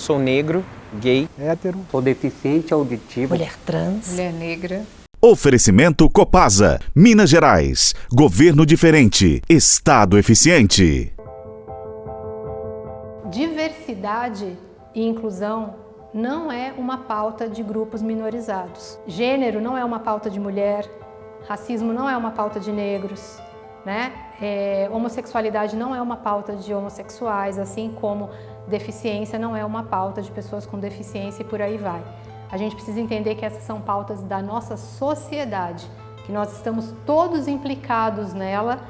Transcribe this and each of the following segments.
sou negro, gay, hétero, sou deficiente auditivo, mulher trans, mulher negra. Oferecimento Copasa, Minas Gerais. Governo diferente, Estado eficiente. Diversidade e inclusão não é uma pauta de grupos minorizados. Gênero não é uma pauta de mulher, racismo não é uma pauta de negros, né? Homossexualidade não é uma pauta de homossexuais, assim como deficiência não é uma pauta de pessoas com deficiência e por aí vai. A gente precisa entender que essas são pautas da nossa sociedade, que nós estamos todos implicados nela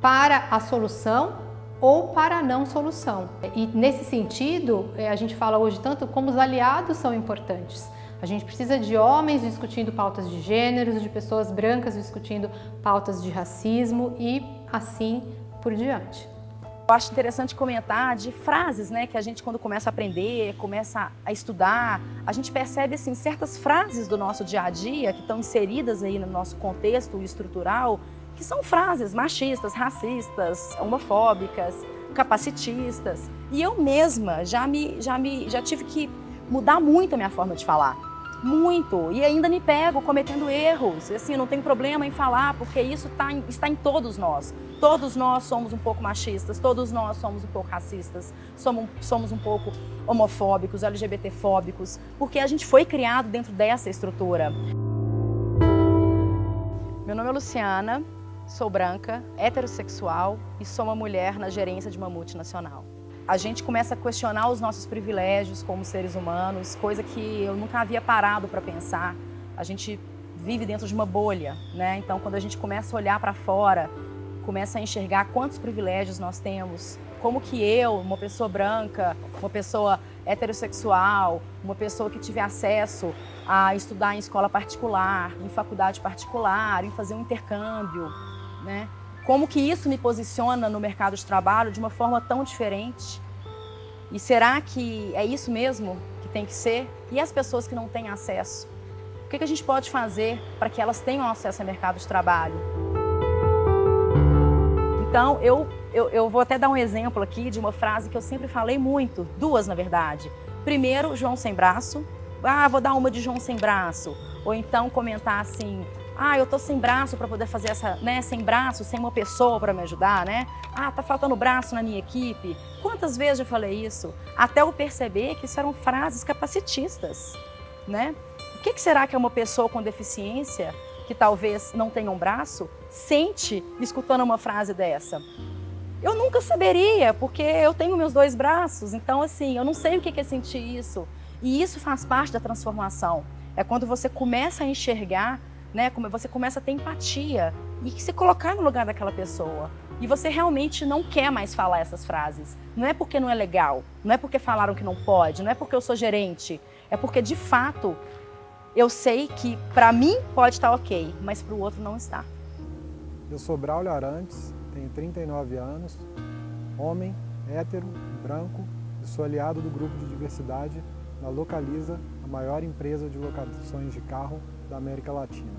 para a solução ou para a não solução. E nesse sentido, a gente fala hoje tanto como os aliados são importantes. A gente precisa de homens discutindo pautas de gêneros, de pessoas brancas discutindo pautas de racismo e assim por diante. Eu acho interessante comentar de frases, né, que a gente quando começa a aprender, começa a estudar, a gente percebe assim, certas frases do nosso dia a dia que estão inseridas aí no nosso contexto estrutural, que são frases machistas, racistas, homofóbicas, capacitistas. E eu mesma já tive que mudar muito a minha forma de falar. Muito. E ainda me pego cometendo erros. Assim, eu não tenho problema em falar, porque isso está em todos nós. Todos nós somos um pouco machistas, todos nós somos um pouco racistas, somos um pouco homofóbicos, LGBTfóbicos, porque a gente foi criado dentro dessa estrutura. Meu nome é Luciana, sou branca, heterossexual e sou uma mulher na gerência de uma multinacional. A gente começa a questionar os nossos privilégios como seres humanos, coisa que eu nunca havia parado para pensar. A gente vive dentro de uma bolha, né? Então, quando a gente começa a olhar para fora, começa a enxergar quantos privilégios nós temos, como que eu, uma pessoa branca, uma pessoa heterossexual, uma pessoa que tive acesso a estudar em escola particular, em faculdade particular, em fazer um intercâmbio, né? Como que isso me posiciona no mercado de trabalho de uma forma tão diferente? E será que é isso mesmo que tem que ser? E as pessoas que não têm acesso? O que a gente pode fazer para que elas tenham acesso ao mercado de trabalho? Então, eu vou até dar um exemplo aqui de uma frase que eu sempre falei muito, duas na verdade. Primeiro, João sem braço. Vou dar uma de João sem braço. Ou então comentar assim, eu tô sem braço para poder fazer essa, né, sem braço, sem uma pessoa para me ajudar, né? Tá faltando braço na minha equipe. Quantas vezes eu falei isso? Até eu perceber que isso eram frases capacitistas, né? O que será que é uma pessoa com deficiência, que talvez não tenha um braço, sente escutando uma frase dessa? Eu nunca saberia, porque eu tenho meus dois braços, então assim, eu não sei o que é sentir isso. E isso faz parte da transformação. É quando você começa a enxergar, né, como você começa a ter empatia e se colocar no lugar daquela pessoa. E você realmente não quer mais falar essas frases. Não é porque não é legal, não é porque falaram que não pode, não é porque eu sou gerente, é porque de fato eu sei que para mim pode estar ok, mas para o outro não está. Eu sou Braulio Arantes, tenho 39 anos, homem, hétero, branco, e sou aliado do grupo de diversidade na Localiza, a maior empresa de locações de carro da América Latina.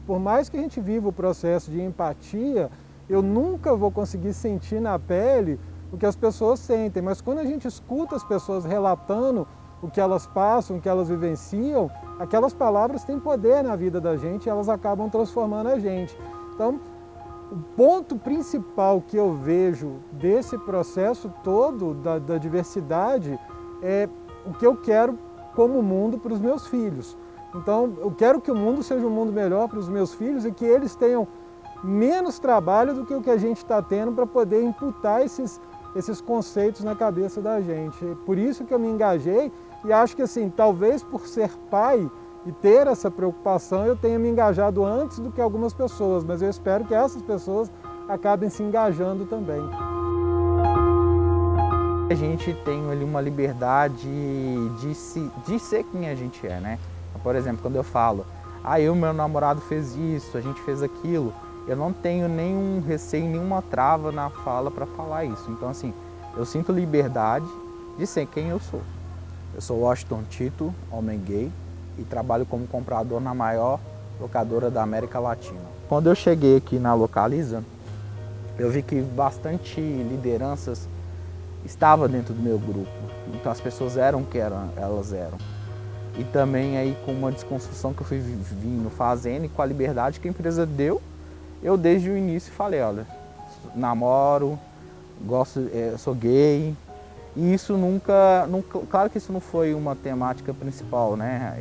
Por mais que a gente viva o processo de empatia, eu nunca vou conseguir sentir na pele o que as pessoas sentem, mas quando a gente escuta as pessoas relatando o que elas passam, o que elas vivenciam, aquelas palavras têm poder na vida da gente e elas acabam transformando a gente. Então, o ponto principal que eu vejo desse processo todo da diversidade é o que eu quero como mundo para os meus filhos. Então, eu quero que o mundo seja um mundo melhor para os meus filhos e que eles tenham menos trabalho do que o que a gente está tendo para poder imputar esses conceitos na cabeça da gente. Por isso que eu me engajei e acho que, assim, talvez por ser pai e ter essa preocupação, eu tenha me engajado antes do que algumas pessoas, mas eu espero que essas pessoas acabem se engajando também. A gente tem ali uma liberdade de ser quem a gente é, né? Por exemplo, quando eu falo, meu namorado fez isso, a gente fez aquilo, eu não tenho nenhum receio, nenhuma trava na fala para falar isso. Então, assim, eu sinto liberdade de ser quem eu sou. Eu sou Washington Tito, homem gay, e trabalho como comprador na maior locadora da América Latina. Quando eu cheguei aqui na Localiza, eu vi que bastante lideranças estava dentro do meu grupo. Então as pessoas eram o que elas eram. E também aí com uma desconstrução que eu fui vindo fazendo e com a liberdade que a empresa deu, eu desde o início falei, olha, namoro, gosto, sou gay. E isso nunca, claro que isso não foi uma temática principal, né?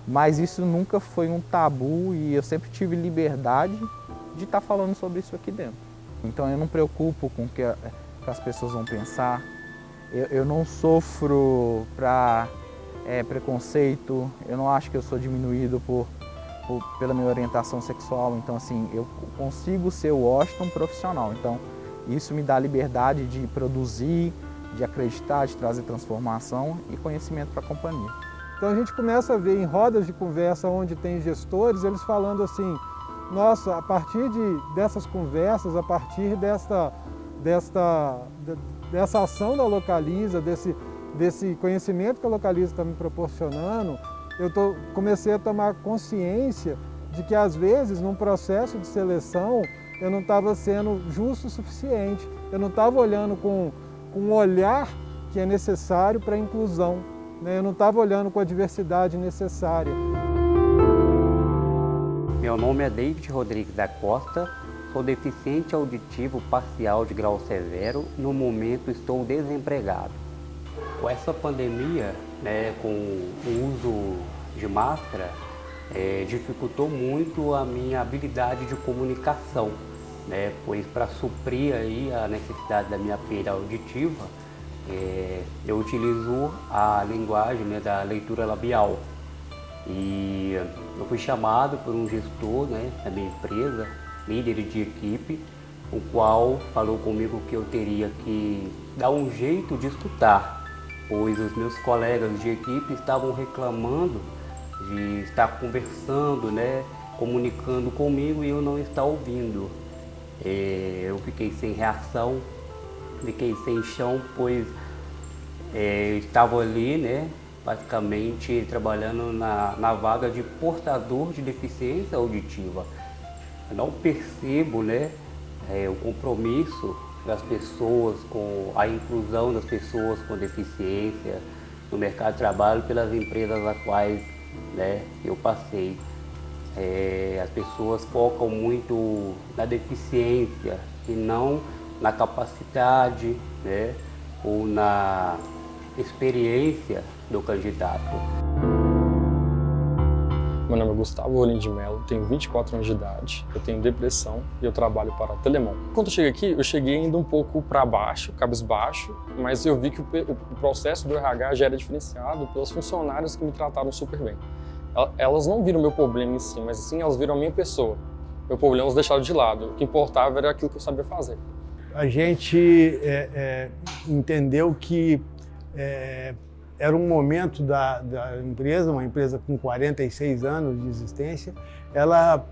Mas isso nunca foi um tabu e eu sempre tive liberdade de estar falando sobre isso aqui dentro. Então eu não me preocupo com o que as pessoas vão pensar. Eu não sofro para preconceito, eu não acho que eu sou diminuído pela minha orientação sexual. Então assim, eu consigo ser o Washington profissional. Então isso me dá liberdade de produzir, de acreditar, de trazer transformação e conhecimento para a companhia. Então a gente começa a ver em rodas de conversa onde tem gestores, eles falando assim, nossa, a partir dessas conversas, a partir dessa ação da Localiza, desse conhecimento que a Localiza está me proporcionando, comecei a tomar consciência de que às vezes num processo de seleção eu não estava sendo justo o suficiente, eu não estava olhando com o olhar que é necessário para a inclusão, né? Eu não estava olhando com a diversidade necessária. Meu nome é David Rodrigues da Costa, sou deficiente auditivo parcial de grau severo, no momento estou desempregado. Com essa pandemia, né, com o uso de máscara, dificultou muito a minha habilidade de comunicação, né, pois para suprir aí a necessidade da minha perda auditiva, eu utilizo a linguagem, né, da leitura labial. E eu fui chamado por um gestor, né, da minha empresa, líder de equipe, o qual falou comigo que eu teria que dar um jeito de escutar, pois os meus colegas de equipe estavam reclamando de estar conversando, né, comunicando comigo e eu não estar ouvindo. Eu fiquei sem reação, fiquei sem chão, pois estava ali, né, basicamente trabalhando na vaga de portador de deficiência auditiva. Eu não percebo, né, o compromisso das pessoas com a inclusão das pessoas com deficiência no mercado de trabalho pelas empresas às quais, né, eu passei. As pessoas focam muito na deficiência e não na capacidade, né, ou na experiência do candidato. Meu nome é Gustavo Rolim de Mello, tenho 24 anos de idade, eu tenho depressão e eu trabalho para a Telemon. Quando eu cheguei aqui, eu cheguei ainda um pouco para baixo, cabisbaixo, mas eu vi que o processo do RH já era diferenciado pelas funcionárias que me trataram super bem. Elas não viram meu problema em si, mas sim elas viram a minha pessoa. Meu problema elas deixaram de lado, o que importava era aquilo que eu sabia fazer. A gente entendeu que era um momento da empresa, uma empresa com 46 anos de existência, ela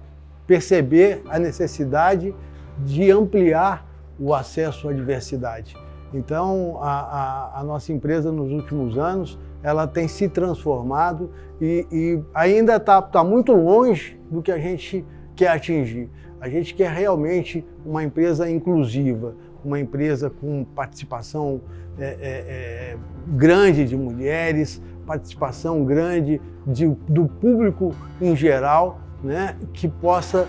perceber a necessidade de ampliar o acesso à diversidade. Então, a nossa empresa, nos últimos anos, ela tem se transformado e ainda está muito longe do que a gente quer atingir. A gente quer realmente uma empresa inclusiva, uma empresa com participação grande de mulheres, participação grande do público em geral, né, que possa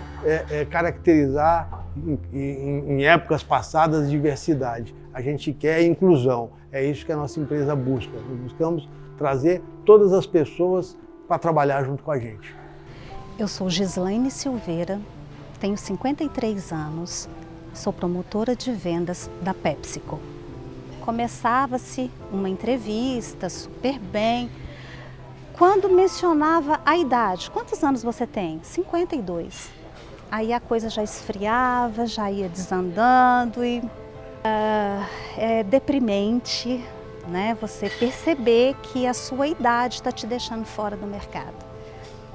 caracterizar em épocas passadas diversidade. A gente quer inclusão, é isso que a nossa empresa busca. Nós buscamos trazer todas as pessoas para trabalhar junto com a gente. Eu sou Gislaine Silveira, tenho 53 anos, sou promotora de vendas da PepsiCo. Começava-se uma entrevista super bem. Quando mencionava a idade, quantos anos você tem? 52. Aí a coisa já esfriava, já ia desandando e é deprimente, né? Você perceber que a sua idade está te deixando fora do mercado.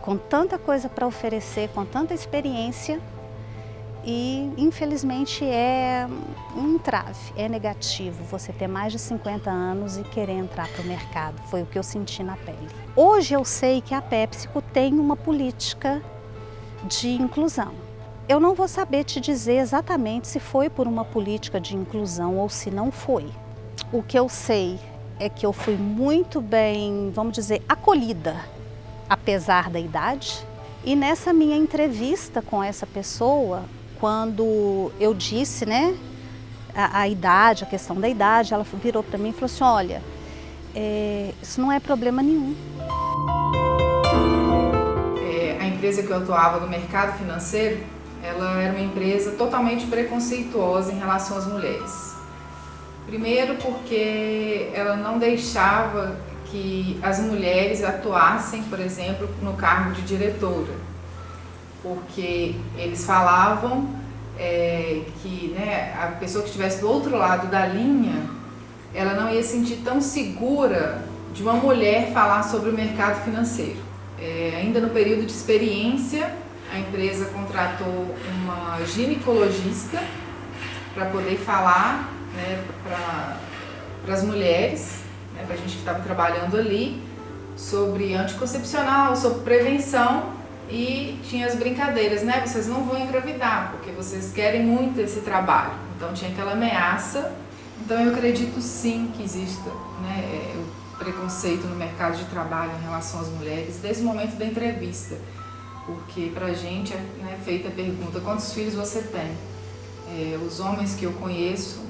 Com tanta coisa para oferecer, com tanta experiência, e infelizmente é um entrave, é negativo você ter mais de 50 anos e querer entrar para o mercado. Foi o que eu senti na pele. Hoje eu sei que a PepsiCo tem uma política de inclusão. Eu não vou saber te dizer exatamente se foi por uma política de inclusão ou se não foi. O que eu sei é que eu fui muito bem, vamos dizer, acolhida, apesar da idade. E nessa minha entrevista com essa pessoa, quando eu disse, né, a idade, a questão da idade, ela virou para mim e falou assim, olha, isso não é problema nenhum. A empresa que eu atuava no mercado financeiro, ela era uma empresa totalmente preconceituosa em relação às mulheres. Primeiro porque ela não deixava que as mulheres atuassem, por exemplo, no cargo de diretora, porque eles falavam que, né, a pessoa que estivesse do outro lado da linha, ela não ia se sentir tão segura de uma mulher falar sobre o mercado financeiro. Ainda no período de experiência, a empresa contratou uma ginecologista para poder falar, né, para as mulheres, né, para a gente que estava trabalhando ali, sobre anticoncepcional, sobre prevenção, e tinha as brincadeiras, né? Vocês não vão engravidar, porque vocês querem muito esse trabalho. Então tinha aquela ameaça. Então eu acredito sim que exista, né, o preconceito no mercado de trabalho em relação às mulheres, desde o momento da entrevista. Porque pra gente é feita a pergunta, quantos filhos você tem? Os homens que eu conheço,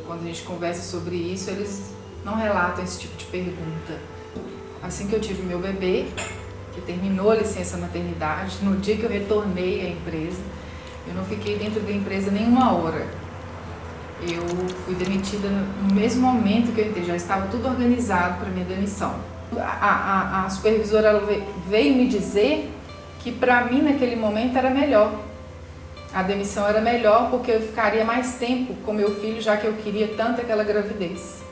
quando a gente conversa sobre isso, eles não relatam esse tipo de pergunta. Assim que eu tive meu bebê, que terminou a licença maternidade, no dia que eu retornei à empresa, eu não fiquei dentro da empresa nem uma hora. Eu fui demitida no mesmo momento que eu entrei, já estava tudo organizado para minha demissão. A supervisora veio me dizer que para mim naquele momento era melhor. A demissão era melhor porque eu ficaria mais tempo com meu filho, já que eu queria tanto aquela gravidez.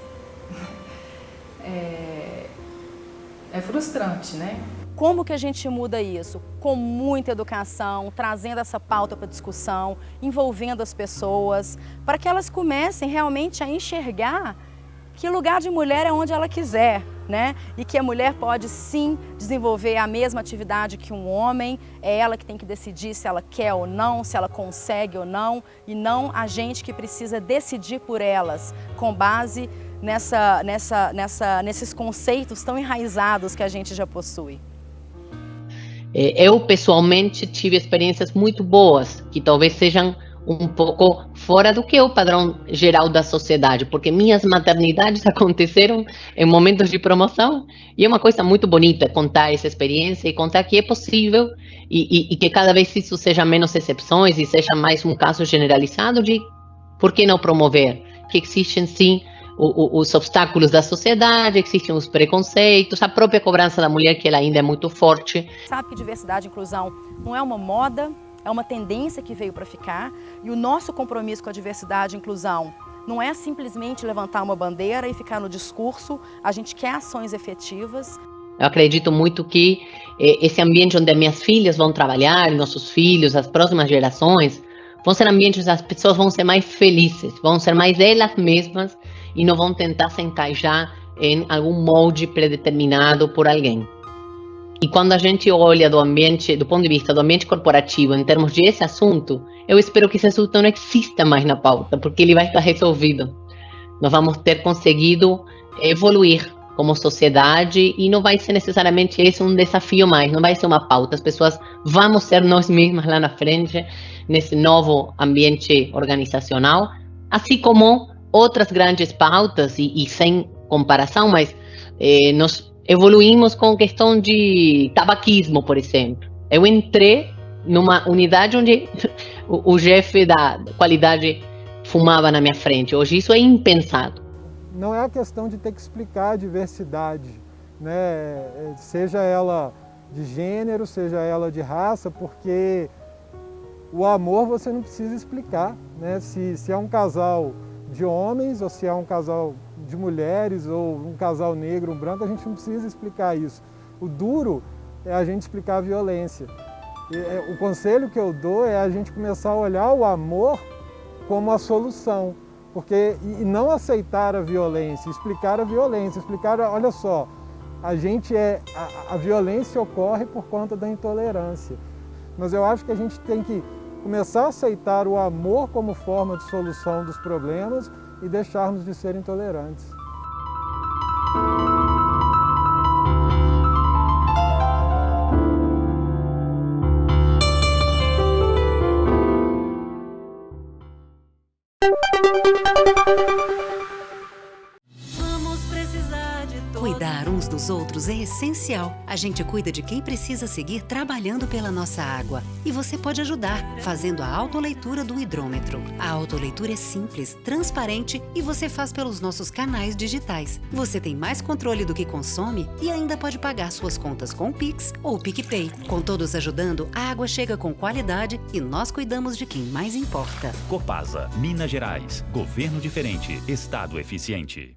É frustrante, né? Como que a gente muda isso? Com muita educação, trazendo essa pauta para discussão, envolvendo as pessoas, para que elas comecem realmente a enxergar que lugar de mulher é onde ela quiser, né? E que a mulher pode sim desenvolver a mesma atividade que um homem, é ela que tem que decidir se ela quer ou não, se ela consegue ou não, e não a gente que precisa decidir por elas, com base nesses conceitos tão enraizados que a gente já possui. Eu, pessoalmente, tive experiências muito boas, que talvez sejam um pouco fora do que é o padrão geral da sociedade, porque minhas maternidades aconteceram em momentos de promoção, e é uma coisa muito bonita contar essa experiência e contar que é possível, e que cada vez isso seja menos exceções e seja mais um caso generalizado de por que não promover, que existem sim os obstáculos da sociedade, existem os preconceitos, a própria cobrança da mulher, que ela ainda é muito forte. Sabe que diversidade e inclusão não é uma moda, é uma tendência que veio para ficar, e o nosso compromisso com a diversidade e inclusão não é simplesmente levantar uma bandeira e ficar no discurso, a gente quer ações efetivas. Eu acredito muito que esse ambiente onde as minhas filhas vão trabalhar, nossos filhos, as próximas gerações, vão ser ambientes onde as pessoas vão ser mais felizes, vão ser mais elas mesmas, e não vão tentar se encaixar em algum molde predeterminado por alguém. E quando a gente olha do ambiente, do ponto de vista do ambiente corporativo, em termos de esse assunto, eu espero que esse assunto não exista mais na pauta, porque ele vai estar resolvido. Nós vamos ter conseguido evoluir como sociedade e não vai ser necessariamente esse um desafio mais, não vai ser uma pauta. As pessoas vamos ser nós mesmas lá na frente, nesse novo ambiente organizacional, assim como outras grandes pautas, e sem comparação, mas nós evoluímos com questão de tabaquismo, por exemplo. Eu entrei numa unidade onde o chefe da qualidade fumava na minha frente. Hoje isso é impensado. Não é a questão de ter que explicar a diversidade, né? Seja ela de gênero, seja ela de raça, porque o amor você não precisa explicar, né? Se é um casal de homens, ou se é um casal de mulheres, ou um casal negro, um branco, a gente não precisa explicar isso. O duro é a gente explicar a violência. O conselho que eu dou é a gente começar a olhar o amor como a solução, porque e não aceitar a violência, explicar a violência, explicar, olha só, a violência ocorre por conta da intolerância. Mas eu acho que a gente tem que começar a aceitar o amor como forma de solução dos problemas e deixarmos de ser intolerantes. Cuidar uns dos outros é essencial. A gente cuida de quem precisa seguir trabalhando pela nossa água. E você pode ajudar, fazendo a autoleitura do hidrômetro. A autoleitura é simples, transparente e você faz pelos nossos canais digitais. Você tem mais controle do que consome e ainda pode pagar suas contas com o Pix ou PicPay. Com todos ajudando, a água chega com qualidade e nós cuidamos de quem mais importa. Copasa, Minas Gerais. Governo diferente, Estado eficiente.